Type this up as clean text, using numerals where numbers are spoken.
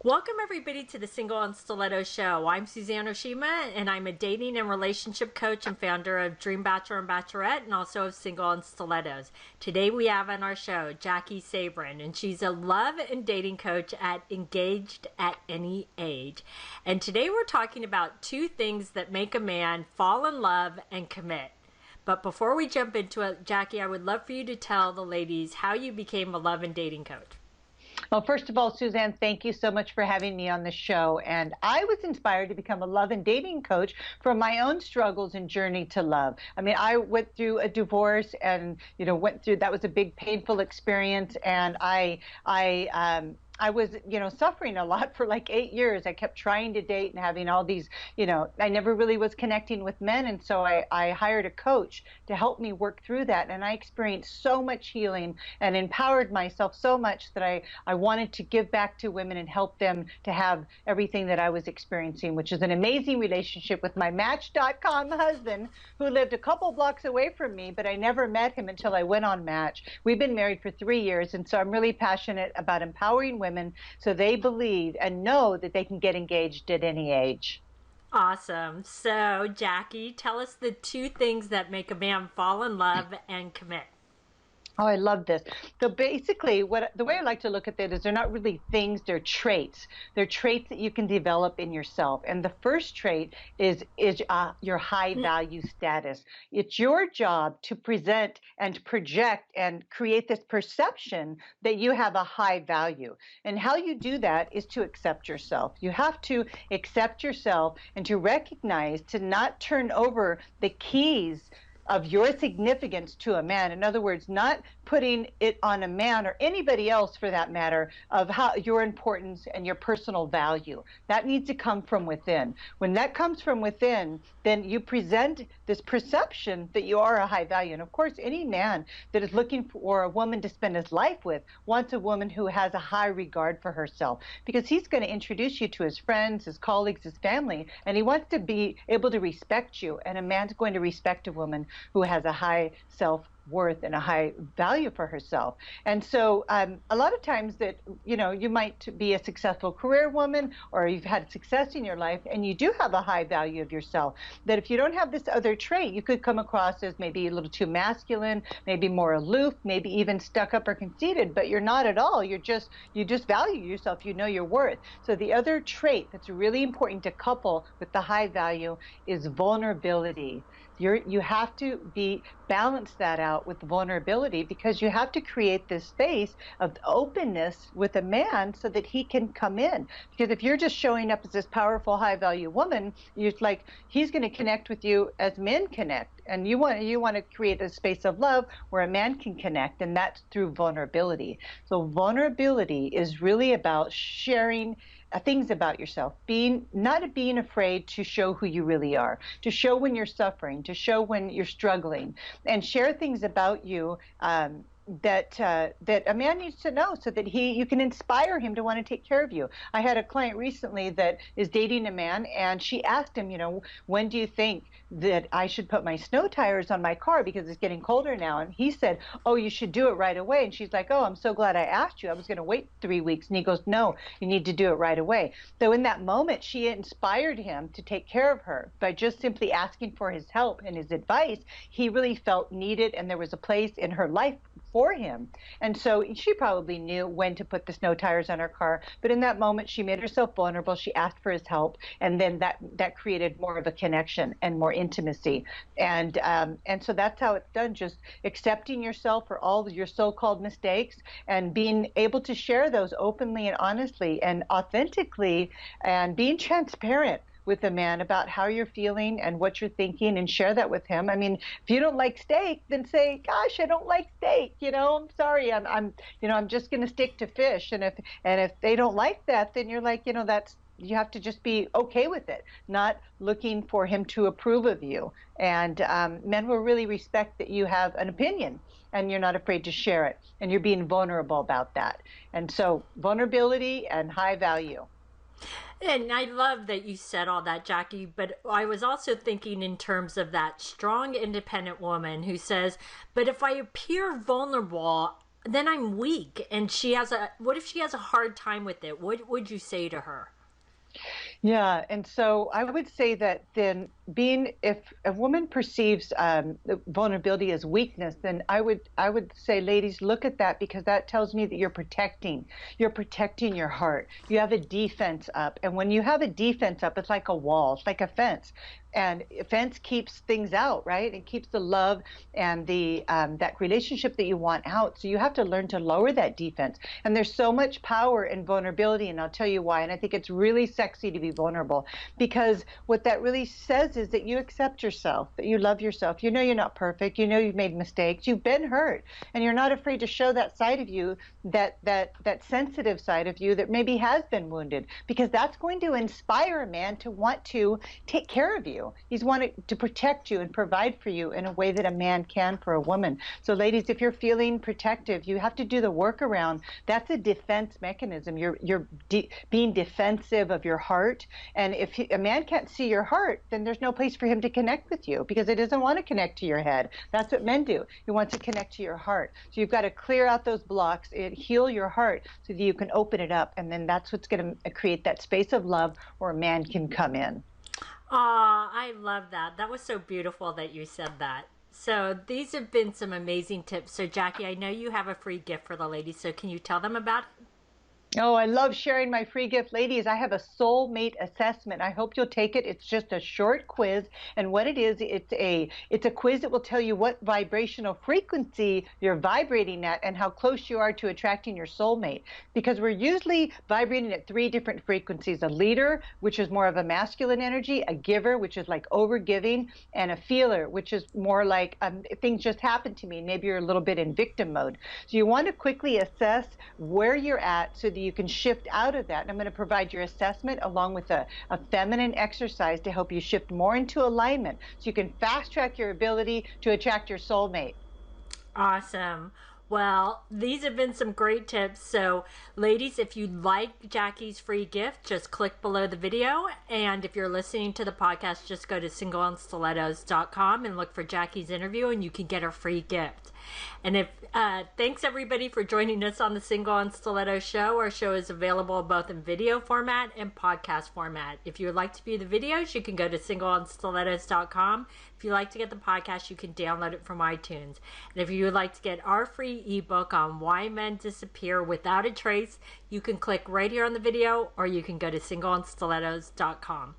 Welcome, everybody, to the Single and Stiletto Show. I'm Suzanne Oshima, and I'm a dating and relationship coach and founder of Dream Bachelor and Bachelorette, and also of Single and Stilettos. Today, we have on our show Jackie Sabrin, and she's a love and dating coach at Engaged at Any Age. And today, we're talking about two things that make a man fall in love and commit. But before we jump into it, Jackie, I would love for you to tell the ladies how you became a love and dating coach. Well, first of all, Suzanne, thank you so much for having me on the show. And I was inspired to become a love and dating coach from my own struggles and journey to love. I mean, I went through a divorce and, that was a big painful experience. And I was, suffering a lot for like 8 years. I kept trying to date and having all these, I never really was connecting with men. And so I hired a coach to help me work through that. And I experienced so much healing and empowered myself so much that I wanted to give back to women and help them to have everything that I was experiencing, which is an amazing relationship with my Match.com husband, who lived a couple blocks away from me, but I never met him until I went on Match. We've been married for 3 years. And so I'm really passionate about empowering women so they believe and know that they can get engaged at any age. Awesome. So, Jackie, tell us the two things that make a man fall in love and commit. Oh, I love this. So basically, the way I like to look at that is they're not really things, they're traits. They're traits that you can develop in yourself. And the first trait is your high value status. It's your job to present and project and create this perception that you have a high value. And how you do that is to accept yourself. You have to accept yourself and to recognize, to not turn over the keys of your significance to a man. In other words, not putting it on a man or anybody else for that matter of how your importance and your personal value. That needs to come from within. When that comes from within, then you present this perception that you are a high value. And of course, any man that is looking for a woman to spend his life with wants a woman who has a high regard for herself, because he's going to introduce you to his friends, his colleagues, his family, and he wants to be able to respect you. And a man's going to respect a woman who has a high self-worth and a high value for herself. And so a lot of times that, you might be a successful career woman or you've had success in your life and you do have a high value of yourself, that if you don't have this other trait, you could come across as maybe a little too masculine, maybe more aloof, maybe even stuck up or conceited, but you're not at all. You just value yourself. You know your worth. So the other trait that's really important to couple with the high value is vulnerability. You have to balance that out with vulnerability, because you have to create this space of openness with a man so that he can come in. Because if you're just showing up as this powerful, high value woman, he's going to connect with you as men connect. And you want to create a space of love where a man can connect, and that's through vulnerability. So vulnerability is really about sharing things about yourself, not being afraid to show who you really are, to show when you're suffering, to show when you're struggling, and share things about you that a man needs to know, so that you can inspire him to want to take care of you. I had a client recently that is dating a man, and she asked him, when do you think that I should put my snow tires on my car because it's getting colder now? And he said, oh, you should do it right away. And she's like, oh, I'm so glad I asked you. I was going to wait 3 weeks. And he goes, no, you need to do it right away. So in that moment, she inspired him to take care of her by just simply asking for his help and his advice. He really felt needed, and there was a place in her life for him. And so she probably knew when to put the snow tires on her car, but in that moment she made herself vulnerable. She asked for his help, and then that created more of a connection and more intimacy. And so that's how it's done, just accepting yourself for all your so-called mistakes and being able to share those openly and honestly and authentically, and being transparent with a man about how you're feeling and what you're thinking, and share that with him. I mean, if you don't like steak, then say, gosh, I don't like steak, I'm sorry, I'm just going to stick to fish. And if they don't like that, then you're like, you have to just be okay with it, not looking for him to approve of you. And men will really respect that you have an opinion and you're not afraid to share it, and you're being vulnerable about that. And so vulnerability and high value. And I love that you said all that, Jackie, but I was also thinking in terms of that strong, independent woman who says, but if I appear vulnerable, then I'm weak, and what if she has a hard time with it? What would you say to her? Yeah, and so I would say that then if a woman perceives vulnerability as weakness, then I would say, ladies, look at that, because that tells me that you're protecting your heart. You have a defense up, and when you have a defense up, it's like a wall, it's like a fence. And a fence keeps things out, right? It keeps the love and the that relationship that you want out. So you have to learn to lower that defense. And there's so much power in vulnerability, and I'll tell you why. And I think it's really sexy to be vulnerable, because what that really says is that you accept yourself, that you love yourself. You know you're not perfect. You know you've made mistakes. You've been hurt, and you're not afraid to show that side of you, that sensitive side of you that maybe has been wounded, because that's going to inspire a man to want to take care of you. He's wanting to protect you and provide for you in a way that a man can for a woman. So ladies, if you're feeling protective, you have to do the workaround. That's a defense mechanism. You're being defensive of your heart. And if a man can't see your heart, then there's no place for him to connect with you, because it doesn't want to connect to your head. That's what men do. He wants to connect to your heart. So you've got to clear out those blocks and heal your heart so that you can open it up. And then that's what's going to create that space of love where a man can come in. I love that. That was so beautiful that you said that. So these have been some amazing tips. So Jackie, I know you have a free gift for the ladies. So can you tell them about it? Oh, I love sharing my free gift. Ladies, I have a soulmate assessment. I hope you'll take it. It's just a short quiz. And what it is, it's a quiz that will tell you what vibrational frequency you're vibrating at and how close you are to attracting your soulmate. Because we're usually vibrating at 3 different frequencies: a leader, which is more of a masculine energy; a giver, which is like overgiving; and a feeler, which is more like things just happened to me. Maybe you're a little bit in victim mode. So you want to quickly assess where you're at so that you can shift out of that. And I'm going to provide your assessment along with a feminine exercise to help you shift more into alignment so you can fast track your ability to attract your soulmate. Awesome. Well, these have been some great tips. So, ladies, if you'd like Jackie's free gift, just click below the video. And if you're listening to the podcast, just go to singleandstilettos.com and look for Jackie's interview, and you can get her free gift. And thanks everybody for joining us on the Single on Stiletto show. Our show is available both in video format and podcast format. If you would like to view the videos, you can go to singleandstilettos.com. If you'd like to get the podcast, you can download it from iTunes. And if you would like to get our free ebook on why men disappear without a trace, you can click right here on the video, or you can go to singleandstilettos.com.